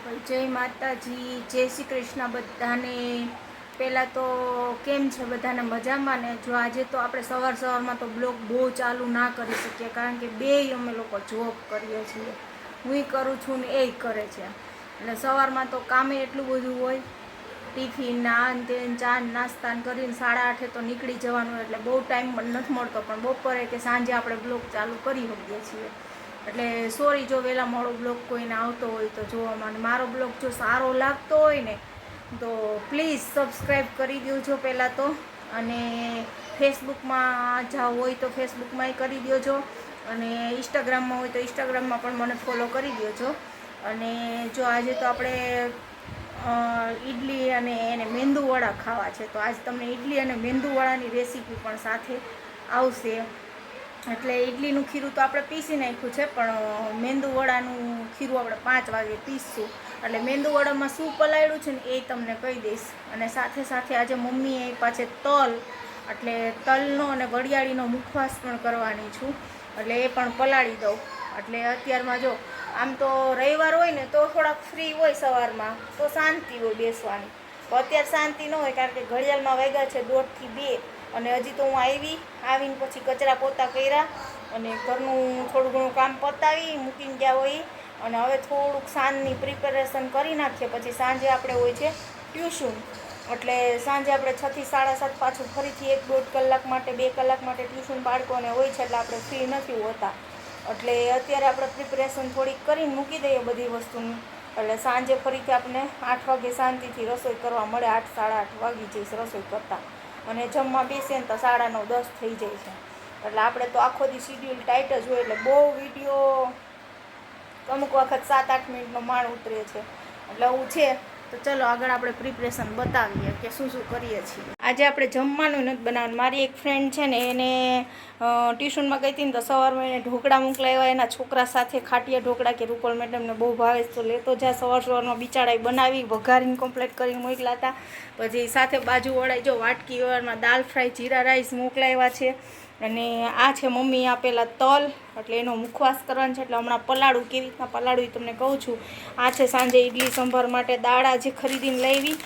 જય માતાજી, જય શ્રી કૃષ્ણ બધાને। પહેલાં તો કેમ છે બધાને મજામાં ને? જો આજે તો આપણે સવારમાં તો બ્લોગ બહુ ચાલુ ના કરી શકીએ, કારણ કે બેય અમે લોકો જોબ કરીએ છીએ। હું કરું છું ને એ કરે છે, એટલે સવારમાં તો કામે એટલું બધું હોય, ટિફિન નાન તેન ચા નાસ્તા કરીને 8:30 તો નીકળી જવાનું, એટલે બહુ ટાઈમ પણ નથી મળતો। પણ બપોરે કે સાંજે આપણે બ્લોગ ચાલુ કરી શકીએ છીએ, એટલે સોરી જો વહેલા મોડો બ્લોગ કોઈને આવતો હોય તો જોવામાં। મારો બ્લોગ જો સારો લાગતો હોય ને તો પ્લીઝ સબસ્ક્રાઈબ કરી દેજો પહેલાં તો, અને ફેસબુકમાં જાઓ હોય તો ફેસબુકમાંય કરી દેજો, અને ઇન્સ્ટાગ્રામમાં હોય તો ઇન્સ્ટાગ્રામમાં પણ મને ફોલો કરી દેજો। અને જો આજે તો આપણે ઇડલી અને એને મેંદુવડા ખાવા છે, તો આજ તમને ઇડલી અને મેંદુવડાની રેસીપી પણ સાથે આવશે। એટલે ઇડલીનું ખીરું તો આપણે પીસી નાખ્યું છે, પણ મેંદુવડાનું ખીરું આપણે 5 વાગે પીસશું। એટલે મેંદુવડામાં શું પલાળ્યું છે ને એ તમને કહી દઈશ। અને સાથે સાથે આજે મમ્મીએ પાછે તલ, એટલે તલનો અને વરિયાળીનો મુખવાસ પણ કરવાની છું, એટલે એ પણ પલાળી દઉં। એટલે અત્યારમાં જો આમ તો રવિવાર હોય ને તો થોડાક ફ્રી હોય સવારમાં, તો શાંતિ હોય બેસવાની, તો અત્યારે શાંતિ ન હોય, કારણ કે ઘડિયાળમાં વાગ્યા છે 1:30 થી 2, અને હજી તો હું આવીને પછી કચરા પોતા કર્યા અને ઘરનું થોડું ઘણું કામ પતાવી મૂકીને ગયા હોય, અને હવે થોડુંક સાંજની પ્રિપેરેશન કરી નાખીએ, પછી સાંજે આપણે હોય છે ટ્યુશન। એટલે સાંજે આપણે 6 થી 7:30 પાછું ફરીથી 1-1.5 કલાક માટે 2 કલાક માટે ટ્યુશન બાળકોને હોય છે, એટલે આપણે ફ્રી નથી હોતા। એટલે અત્યારે આપણે પ્રિપેરેશન થોડીક કરીને મૂકી દઈએ બધી વસ્તુની, એટલે સાંજે ફરીથી આપણે 8 વાગે શાંતિથી રસોઈ કરવા મળે। 8 સાડા 8 વાગી જઈશ રસોઈ કરતાં, અને જમવા બેસીએ ને તો 9:30 10 થઈ જાય છે। એટલે આપણે તો આખો દી શિડ્યુલ ટાઈટ જ હોય, એટલે બહુ વિડીયો અમુક વખત 7-8 મિનિટનો માળ ઉતરે છે, એટલે એવું છે। તો ચલો આગળ આપણે પ્રિપરેશન બતાવીએ કે શું કરીએ છીએ। આજે આપણે જમવાનું નથી બનાવવાનું। મારી એક ફ્રેન્ડ છે ને, એને ટ્યુશનમાં ગઈ હતી ને તો સવારમાં એને ઢોકળા મોકલાવ્યા એના છોકરા સાથે, ખાટિયા ઢોકળા કે રૂપલ મેડમને બહુ ભાવે તો લેતો જા। સવારમાં બિચારાએ બનાવી વઘારીને કમ્પ્લીટ કરીને મોકલા હતા। પછી સાથે બાજુવાળાએ જો વાટકી વ્યવહારમાં દાલ ફ્રાય જીરા રાઈસ મોકલાવ્યા છે, અને આ છે મમ્મી આપેલા તલ, એટલે એનો મુખવાસ કરવાનો છે। એટલે હમણાં પલાળું, કેવી રીતના પલાળું એ તમને કહું છું। આ છે સાંજે ઇડલી સંભાર માટે દાળ આજે ખરીદીને લાવી,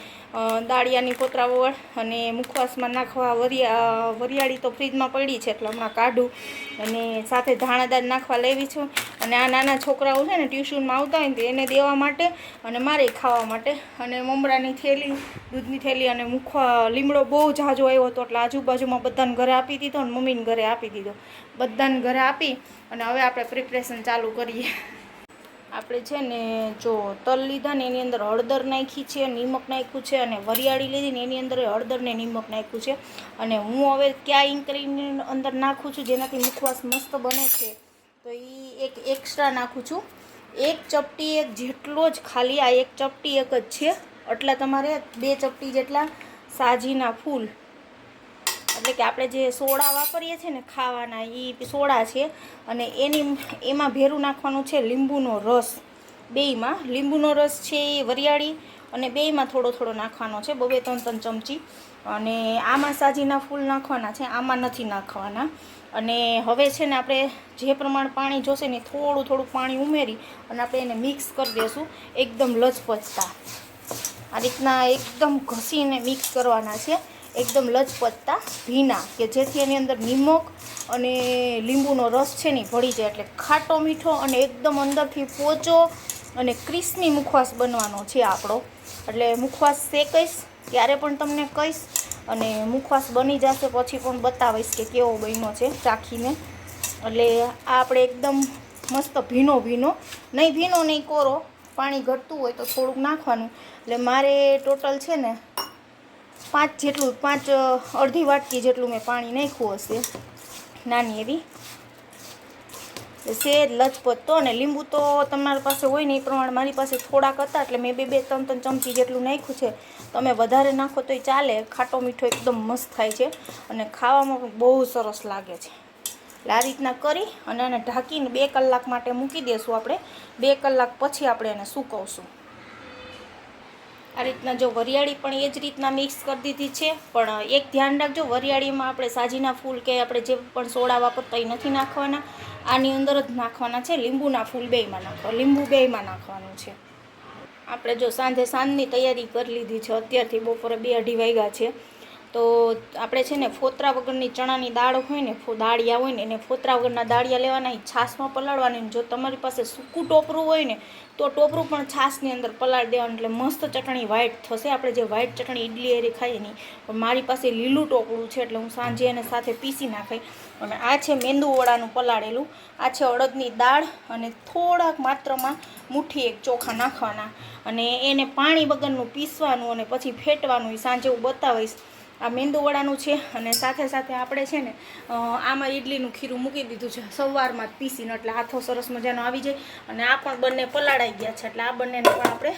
દાળિયાની કોતરાવળ, અને મુખવાસમાં નાખવા વરિયાળી તો ફ્રીજમાં પડી છે, એટલે હમણાં કાઢું, અને સાથે ધાણાદાળ નાખવા લાવી છું। અને આ નાના છોકરાઓ છે ને ટ્યુશનમાં આવતા હોય ને તો એને દેવા માટે, અને મારે ખાવા માટે, અને મમરાની થેલી, દૂધની થેલી, અને લીમડો બહુ ઝાઝો આવ્યો હતો, એટલે આજુબાજુમાં બધાને ઘરે આપી દીધો, અને મમ્મીને ઘરે આપી દીધો, બધાને ઘરે આપી, અને હવે આપણે પ્રિપરેશન ચાલુ કરીએ। આપણે છે ને જો તલ લીધા ને એની અંદર હળદર નાખી છે, નિમક નાખ્યું છે, અને વરિયાળી લીધી ને એની અંદર હળદર ને નિમક નાખ્યું છે। અને હું હવે ક્યાં ઇન્ગ્રેડિયન્ટ અંદર નાખું છું જેનાથી મુખવાસ મસ્ત બને છે, તો એ એક એક્સ્ટ્રા નાખું છું। 1 ચપટી જેટલો જ, ખાલી આ 1 ચપટી એક જ છે, એટલે તમારે 2 ચપટી જેટલા સાજીના ફૂલ, એટલે કે આપણે જે સોડા વાપરીએ છીએ ને ખાવાના, એ સોડા છે, અને એમાં ભેરું નાખવાનું છે લીંબુનો રસ। બેયમાં લીંબુનો રસ છે એ વરિયાળી, અને બેયમાં થોડો થોડો નાખવાનો છે, 2-3 ચમચી। અને આમાં સાજીના ફૂલ નાખવાના છે, આમાં નથી નાખવાના। અને હવે છે ને આપણે જે પ્રમાણે પાણી જોશે ને થોડું થોડું પાણી ઉમેરી અને આપણે એને મિક્સ કરી દઈશું એકદમ લચપચતા। આ રીતના એકદમ ઘસીને મિક્સ કરવાના છે, એકદમ લચપચતા ભીના, કે જેથી એની અંદર નિમક અને લીંબુનો રસ છે ને ભળી જાય, એટલે ખાટો મીઠો અને એકદમ અંદરથી પોચો અને ક્રિસ્પી મુખવાસ બનવાનો છે આપણો। એટલે મુખવાસ શેકીશ ત્યારે પણ તમને કહીશ, અને મુખવાસ બની જશે પછી પણ બતાવીશ કે કેવો બન્યો છે ચાખીને। એટલે આ આપણે એકદમ મસ્ત ભીનો નહીં કોરો, પાણી ઘટતું હોય તો થોડુંક નાખવાનું। એટલે મારે ટોટલ છે ને 5 અડધી વાટકી જેટલું મેં પાણી નાખ્યું હશે, નાની એવી સેજ લચપચતો। અને લીંબુ તો તમારી પાસે હોય ને એ પ્રમાણે, મારી પાસે થોડાક હતા એટલે મેં 2-3 ચમચી જેટલું નાખ્યું છે। તમે વધારે નાખો તોય ચાલે, ખાટો મીઠો એકદમ મસ્ત થાય છે, અને ખાવામાં પણ બહુ સરસ લાગે છે। એટલે આ રીતના કરી અને એને ઢાંકીને 2 કલાક માટે મૂકી દઈશું આપણે। 2 કલાક પછી આપણે એને સૂકવશું। આ રીતના જો વરિયાળી પણ એ જ રીતના મિક્સ કરી દીધી છે, પણ એક ધ્યાન રાખજો, વરિયાળીમાં આપણે સાજીના ફૂલ કે આપણે જે પણ સોડા વાપરતા એ નથી નાખવાના, આની અંદર જ નાખવાના છે। લીંબુના ફૂલ બેયમાં નાખવાનું છે। આપણે જો સાંજની તૈયારી કરી લીધી છે, અત્યારથી બપોરે 2-2:30 વાગ્યા છે. તો આપણે છે ને ફોતરા વગરની ચણાની દાળ હોય ને, દાળિયા હોય ને, એને ફોતરા વગરના દાળિયા લેવાના, એ છાશમાં પલાળવાની. જો તમારી પાસે સૂકું ટોપરું હોય ને તો ટોપરું પણ છાશની અંદર પલાળી દેવાનું, એટલે મસ્ત ચટણી વ્હાઈટ થશે. આપણે જે વ્હાઈટ ચટણી ઇડલી એરી ખાઈએ નહીં, પણ મારી પાસે લીલું ટોપરું છે એટલે હું સાંજે એને સાથે પીસી નાખાય. અને આ છે મેંદુવડાનું પલાળેલું, આ છે અડદની દાળ, અને થોડાક માત્રામાં મુઠ્ઠી 1 ચોખા નાખવાના, અને એને પાણી વગરનું પીસવાનું અને પછી ફેટવાનું. એ સાંજે હું બતાવીશ. આ મેંદુવડાનું છે, અને સાથે સાથે આપણે છે ને આમાં ઇડલીનું ખીરું મૂકી દીધું છે સવારમાં જ પીસીને, એટલે આથો સરસ મજાનો આવી જાય. અને આ પણ બંને પલાળાઈ ગયા છે, એટલે આ બંનેને પણ આપણે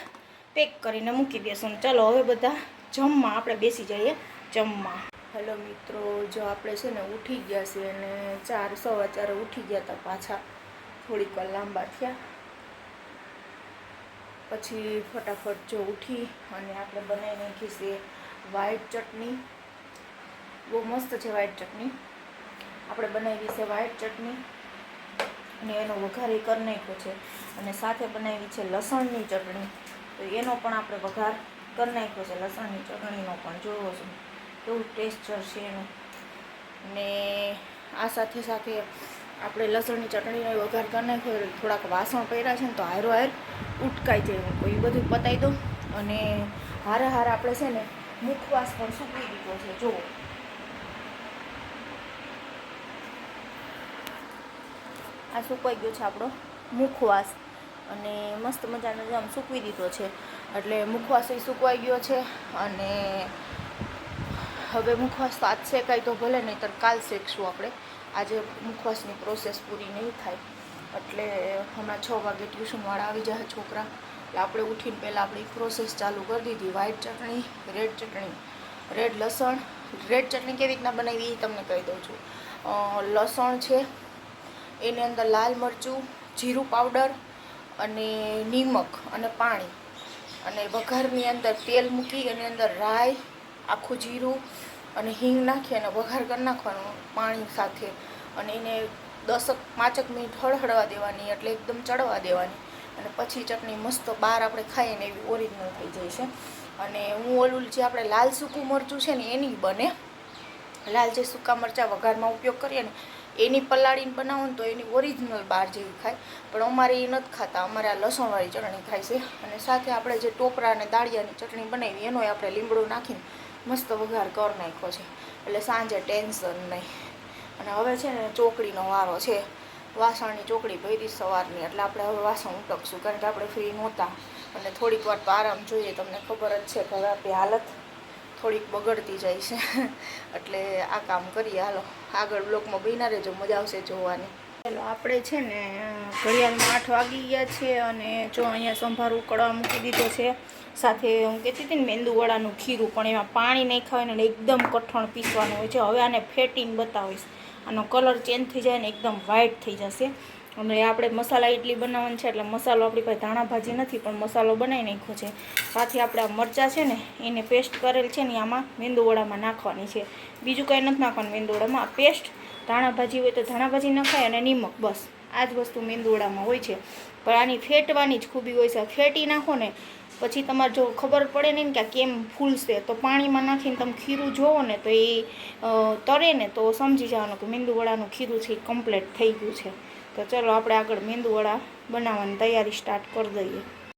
પેક કરીને મૂકી દઈશું. ચાલો હવે બધા જમવા આપણે બેસી જઈએ જમવા. હેલો મિત્રો, જો આપણે છે ને ઉઠી ગયા છીએ, અને 4 સવા 4 ઉઠી ગયા હતા પાછા, થોડીક વાર લાંબા થયા. પછી ફટાફટ જો ઉઠી અને આપણે બનાવી નાખી છે વ્હાઈટ ચટણી. બહુ મસ્ત છે વ્હાઈટ ચટણી. આપણે બનાવી છે વ્હાઈટ ચટણી, અને એનો વઘાર કરી નાખ્યો છે. અને સાથે બનાવી છે લસણની ચટણી, તો એનો પણ આપણે વઘાર કરી નાખ્યો છે. લસણની ચટણીનો પણ જોવો છો કેવું ટેસ્ટર છે એનું. અને આ સાથે સાથે આપણે લસણની ચટણીનો વઘાર કરી નાખ્યો. થોડાક વાસણ પડ્યા છે ને, તો હારો ઉટકાઈ જાય, તો એ બધું પતાવી દો. અને હારે આપણે છે ને મુખવાસ પણ સૂકવી દીધો છે. જુઓ, આ સુકાઈ ગયો છે આપણો મુખવાસ, અને મસ્ત મજાનો આમ સૂકવી દીધો છે. એટલે મુખવાસ એ સુકવાઈ ગયો છે. અને હવે મુખવાસ તો આજ શેકાય તો ભલે, નહીંતર કાલ શેકશું આપણે. આજે મુખવાસની પ્રોસેસ પૂરી નહીં થાય, એટલે હમણાં 6 વાગે ટ્યુશનવાળા આવી જાય છોકરા, એટલે આપણે ઉઠીને પહેલાં આપણી પ્રોસેસ ચાલુ કરી દીધી. વ્હાઈટ ચટણી, રેડ ચટણી, રેડ લસણ. રેડ ચટણી કેવી રીતના બનાવી એ તમને કહી દઉં છું. લસણ છે, એની અંદર લાલ મરચું, જીરું પાવડર, અને નિમક અને પાણી, અને વઘારની અંદર તેલ મૂકી, એની અંદર રાઈ, આખું જીરું અને હિંગ નાખી અને વઘાર કરી નાખવાનું પાણી સાથે. અને એને 10-5 મિનિટ હળહળવા દેવાની, એટલે એકદમ ચડવા દેવાની. અને પછી ચટણી મસ્ત બહાર આપણે ખાઈએ ને એવી ઓરિજિનલ થઈ જાય છે. અને હું ઓલું જે આપણે લાલ સૂકું મરચું છે ને એની બને, લાલ જે સૂકા મરચાં વઘારમાં ઉપયોગ કરીએ ને એની પલાળીને બનાવો ને તો એની ઓરિજિનલ બહાર જેવી ખાય. પણ અમારે એ નથી ખાતા, અમારે આ લસણવાળી ચટણી ખાય છે. અને સાથે આપણે જે ટોપરા અને દાળિયાની ચટણી બનાવી એનો આપણે લીમડું નાખીને મસ્ત વઘાર કરી નાખ્યો છે, એટલે સાંજે ટેન્શન નહીં. અને હવે છે ને ચોકડીનો વારો છે. વાસણની ચોકડી ભરી સવારની, એટલે આપણે હવે વાસણ ઉટકશું, કારણ કે આપણે ફ્રી નહોતા. અને થોડીક વાર તો આરામ જોઈએ. તમને ખબર જ છે કે હવે આપણી હાલત થોડીક બગડતી જાય છે. એટલે આ કામ કરીએ. હાલો આગળ બ્લોકમાં બન્યા રહેજો, મજા આવશે જોવાની. ચાલો આપણે છે ને ઘડિયાળમાં 8 વાગી ગયા છે, અને જો અહીંયા સંભાર ઉકળવા મૂકી દીધો છે. સાથે હું કહેતી હતી ને મેંદુવડાનું ખીરું, પણ એમાં પાણી નહીં ખાવાનું ને એકદમ કઠણ પીસવાનું હોય છે. હવે આને ફેટીને બતાવીશ. આનો કલર ચેન્જ થઈ જાય ને એકદમ વ્હાઈટ થઈ જશે. અને આપણે મસાલા ઇડલી બનાવવાની છે, એટલે મસાલો આપણી પાસે ધાણા ભાજી નથી, પણ મસાલો બનાવી નાખ્યો છે. સાથે આપણે આ મરચાં છે ને એને પેસ્ટ કરેલ છે ને આમાં મેંદુવડામાં નાખવાની છે. બીજું કંઈ નથી નાખવાનું મેંદુવડામાં. આ પેસ્ટ ધાણા ભાજી હોય તો ધાણા ભાજી નખાય, અને નિમક, બસ આ જ વસ્તુ મેંદુવડામાં હોય છે. પણ આની ફેટવાની જ ખૂબી હોય છે. ફેટી નાખો ને પછી તમારે જો ખબર પડે નહીં ને કે આ કેમ ફૂલશે, તો પાણીમાં નાખીને તમે ખીરું જોવો ને તો એ તરે ને તો સમજી જવાનું કે મેંદુવડાનું ખીરું છે એ કમ્પ્લીટ થઈ ગયું છે. તો ચલો આપણે આગળ મેંદુવડા બનાવવાની તૈયારી સ્ટાર્ટ કરી દઈએ.